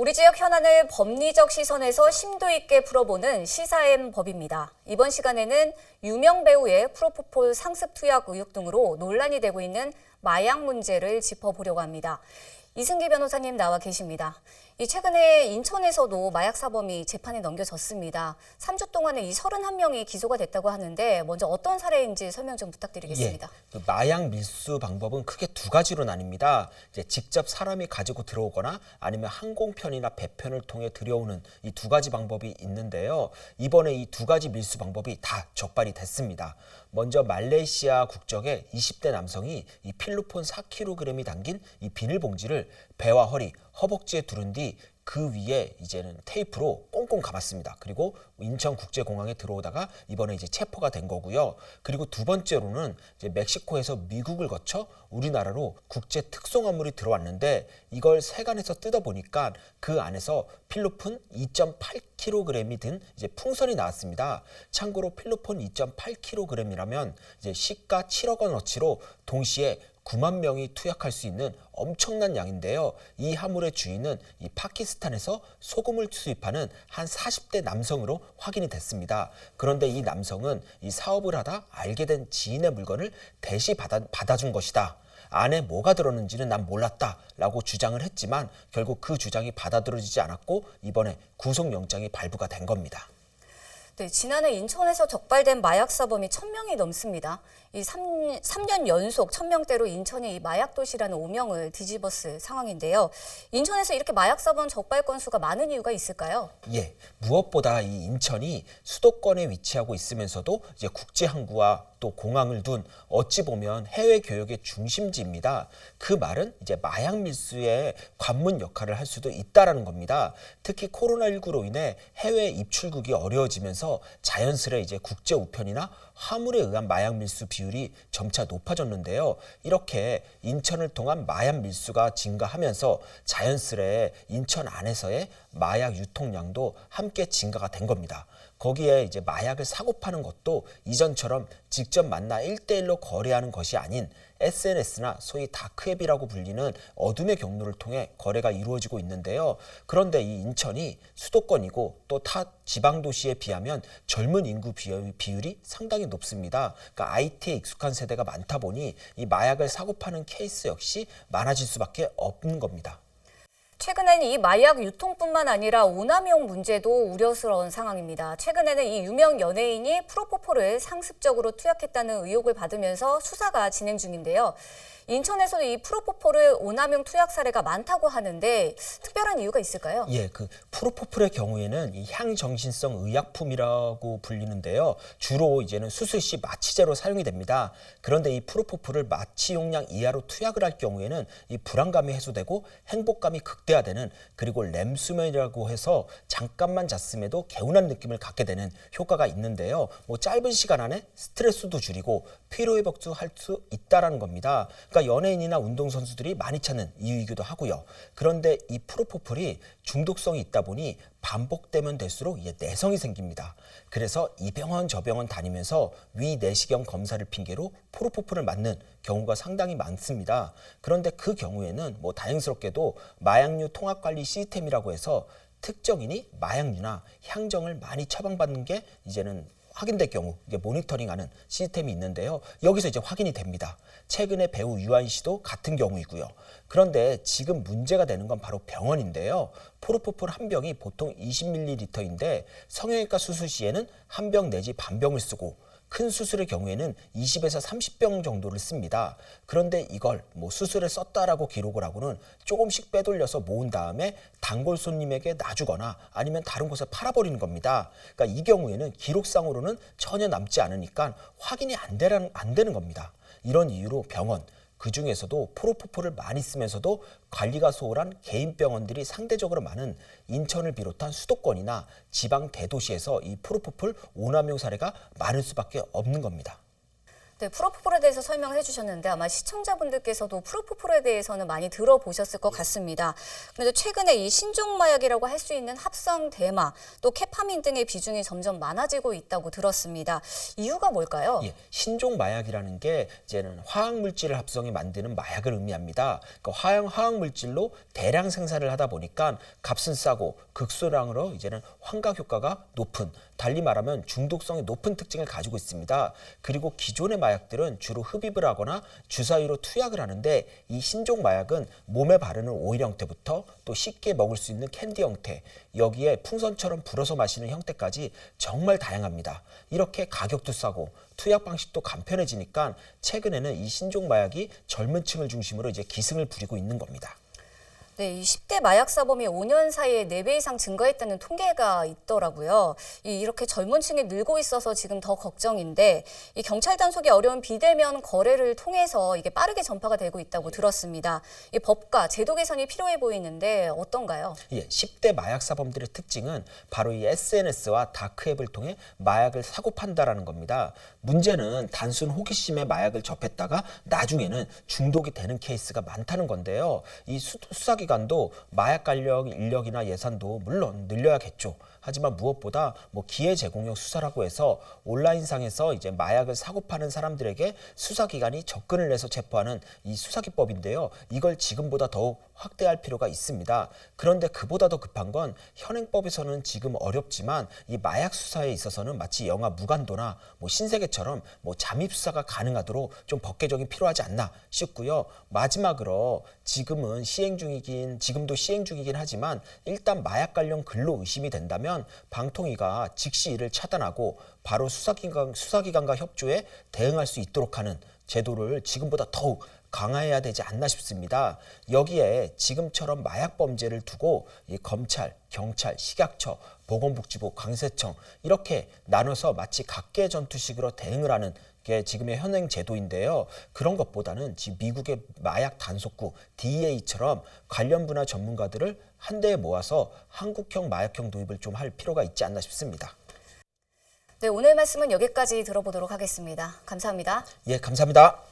우리 지역 현안을 법리적 시선에서 심도 있게 풀어보는 시사엠 법입니다. 이번 시간에는 유명 배우의 프로포폴 상습 투약 의혹 등으로 논란이 되고 있는 마약 문제를 짚어보려고 합니다. 이승기 변호사님 나와 계십니다. 최근에 인천에서도 마약 사범이 재판에 넘겨졌습니다. 3주 동안에 이 31명이 기소가 됐다고 하는데 먼저 어떤 사례인지 설명 좀 부탁드리겠습니다. 그 마약 밀수 방법은 크게 두 가지로 나뉩니다. 이제 직접 사람이 가지고 들어오거나 아니면 항공편이나 배편을 통해 들여오는 이 두 가지 방법이 있는데요. 이번에 이 두 가지 밀수 방법이 다 적발이 됐습니다. 먼저 말레이시아 국적의 20대 남성이 이 필로폰 4kg이 담긴 이 비닐봉지를 배와 허리, 허벅지에 두른 뒤 그 위에 이제는 테이프로 꽁꽁 감았습니다. 그리고 인천국제공항에 들어오다가 이번에 이제 체포가 된 거고요. 그리고 두 번째로는 이제 멕시코에서 미국을 거쳐 우리나라로 국제 특송화물이 들어왔는데 이걸 세관에서 뜯어보니까 그 안에서 필로폰 2.8kg이 든 이제 풍선이 나왔습니다. 참고로 필로폰 2.8kg이라면 이제 시가 7억 원어치로 동시에 9만 명이 투약할 수 있는 엄청난 양인데요. 이 화물의 주인은 이 파키스탄에서 소금을 수입하는 한 40대 남성으로 확인이 됐습니다. 그런데 이 남성은 이 사업을 하다 알게 된 지인의 물건을 대시 받아준 것이다. 안에 뭐가 들었는지는 난 몰랐다라고 주장을 했지만 결국 그 주장이 받아들여지지 않았고 이번에 구속영장이 발부가 된 겁니다. 네, 지난해 인천에서 적발된 마약 사범이 1,000명이 넘습니다. 이 3년 연속 1,000명대로 인천이 이 마약 도시라는 오명을 뒤집었을 상황인데요. 인천에서 이렇게 마약 사범 적발 건수가 많은 이유가 있을까요? 예, 무엇보다 이 인천이 수도권에 위치하고 있으면서도 이제 국제 항구와 또 공항을 둔 어찌 보면 해외 교역의 중심지입니다. 그 말은 이제 마약 밀수의 관문 역할을 할 수도 있다라는 겁니다. 특히 코로나19로 인해 해외 입출국이 어려워지면서 자연스레 이제 국제 우편이나 화물에 의한 마약 밀수 비율이 점차 높아졌는데요. 이렇게 인천을 통한 마약 밀수가 증가하면서 자연스레 인천 안에서의 마약 유통량도 함께 증가가 된 겁니다. 거기에 이제 마약을 사고 파는 것도 이전처럼 직접 만나 1대1로 거래하는 것이 아닌 SNS나 소위 다크웹이라고 불리는 어둠의 경로를 통해 거래가 이루어지고 있는데요. 그런데 이 인천이 수도권이고 또 타 지방도시에 비하면 젊은 인구 비율이 상당히 높습니다. 그러니까 IT에 익숙한 세대가 많다 보니 이 마약을 사고 파는 케이스 역시 많아질 수밖에 없는 겁니다. 최근에는 이 마약 유통뿐만 아니라 오남용 문제도 우려스러운 상황입니다. 최근에는 이 유명 연예인이 프로포폴을 상습적으로 투약했다는 의혹을 받으면서 수사가 진행 중인데요. 인천에서도 이 프로포폴을 오남용 투약 사례가 많다고 하는데 특별한 이유가 있을까요? 예, 그 프로포폴의 경우에는 이 향정신성 의약품이라고 불리는데요. 주로 이제는 수술 시 마취제로 사용이 됩니다. 그런데 이 프로포폴을 마취 용량 이하로 투약을 할 경우에는 이 불안감이 해소되고 행복감이 극대화되는 그리고 렘수면이라고 해서 잠깐만 잤음에도 개운한 느낌을 갖게 되는 효과가 있는데요. 짧은 시간 안에 스트레스도 줄이고 피로회복도 할 수 있다라는 겁니다. 그러니까 연예인이나 운동선수들이 많이 찾는 이유이기도 하고요. 그런데 이 프로포폴이 중독성이 있다 보니 반복되면 될수록 이게 내성이 생깁니다. 그래서 이 병원 저 병원 다니면서 위 내시경 검사를 핑계로 프로포폴을 맞는 경우가 상당히 많습니다. 그런데 그 경우에는 다행스럽게도 마약류 통합관리 시스템이라고 해서 특정인이 마약류나 향정을 많이 처방받는 게 이제는 확인될 경우 이게 모니터링하는 시스템이 있는데요. 여기서 이제 확인이 됩니다. 최근에 배우 유한 씨도 같은 경우이고요. 그런데 지금 문제가 되는 건 바로 병원인데요. 프로포폴 한 병이 보통 20ml인데 성형외과 수술 시에는 한 병 내지 반 병을 쓰고 큰 수술의 경우에는 20에서 30병 정도를 씁니다. 그런데 이걸 수술에 썼다라고 기록을 하고는 조금씩 빼돌려서 모은 다음에 단골 손님에게 놔주거나 아니면 다른 곳에 팔아버리는 겁니다. 그러니까 이 경우에는 기록상으로는 전혀 남지 않으니까 확인이 안 되는 겁니다. 이런 이유로 병원, 그중에서도 프로포폴을 많이 쓰면서도 관리가 소홀한 개인 병원들이 상대적으로 많은 인천을 비롯한 수도권이나 지방 대도시에서 이 프로포폴 오남용 사례가 많을 수밖에 없는 겁니다. 네, 프로포폴에 대해서 설명을 해주셨는데 아마 시청자분들께서도 프로포폴에 대해서는 많이 들어보셨을 것 같습니다. 그런데 최근에 이 신종 마약이라고 할 수 있는 합성 대마, 또 케파민 등의 비중이 점점 많아지고 있다고 들었습니다. 이유가 뭘까요? 예, 신종 마약이라는 게 이제는 화학 물질을 합성해 만드는 마약을 의미합니다. 그 화학 물질로 대량 생산을 하다 보니까 값은 싸고 극소량으로 이제는 환각 효과가 높은, 달리 말하면 중독성이 높은 특징을 가지고 있습니다. 그리고 기존의 마약들은 주로 흡입을 하거나 주사위로 투약을 하는데 이 신종 마약은 몸에 바르는 오일 형태부터 또 쉽게 먹을 수 있는 캔디 형태, 여기에 풍선처럼 불어서 마시는 형태까지 정말 다양합니다. 이렇게 가격도 싸고 투약 방식도 간편해지니까 최근에는 이 신종 마약이 젊은 층을 중심으로 이제 기승을 부리고 있는 겁니다. 네, 이 10대 마약 사범이 5년 사이에 4배 이상 증가했다는 통계가 있더라고요. 이렇게 젊은 층이 늘고 있어서 지금 더 걱정인데 이 경찰 단속이 어려운 비대면 거래를 통해서 이게 빠르게 전파가 되고 있다고 들었습니다. 이 법과 제도 개선이 필요해 보이는데 어떤가요? 예, 10대 마약 사범들의 특징은 바로 이 SNS와 다크앱을 통해 마약을 사고 판다라는 겁니다. 문제는 단순 호기심에 마약을 접했다가 나중에는 중독이 되는 케이스가 많다는 건데요. 이 수사기관도 마약 관련 인력이나 예산도 물론 늘려야겠죠. 하지만 무엇보다 기회 제공형 수사라고 해서 온라인상에서 이제 마약을 사고 파는 사람들에게 수사기관이 접근을 해서 체포하는 이 수사기법인데요. 이걸 지금보다 더욱 확대할 필요가 있습니다. 그런데 그보다 더 급한 건 현행법에서는 지금 어렵지만 이 마약 수사에 있어서는 마치 영화 무간도나 신세계처럼 잠입 수사가 가능하도록 좀 법개정이 필요하지 않나 싶고요. 마지막으로 지금도 시행 중이긴 하지만 일단 마약 관련 근로 의심이 된다면 방통위가 즉시 이를 차단하고 바로 수사기관과 협조해 대응할 수 있도록 하는 제도를 지금보다 더욱 강화해야 되지 않나 싶습니다. 여기에 지금처럼 마약 범죄를 두고 이 검찰, 경찰, 식약처, 보건복지부, 강세청 이렇게 나눠서 마치 각계 전투식으로 대응을 하는 게 지금의 현행 제도인데요. 그런 것보다는 미국의 마약 단속국 DEA처럼 관련 분야 전문가들을 한데에 모아서 한국형 마약형 도입을 좀 할 필요가 있지 않나 싶습니다. 네, 오늘 말씀은 여기까지 들어보도록 하겠습니다. 감사합니다. 예, 감사합니다.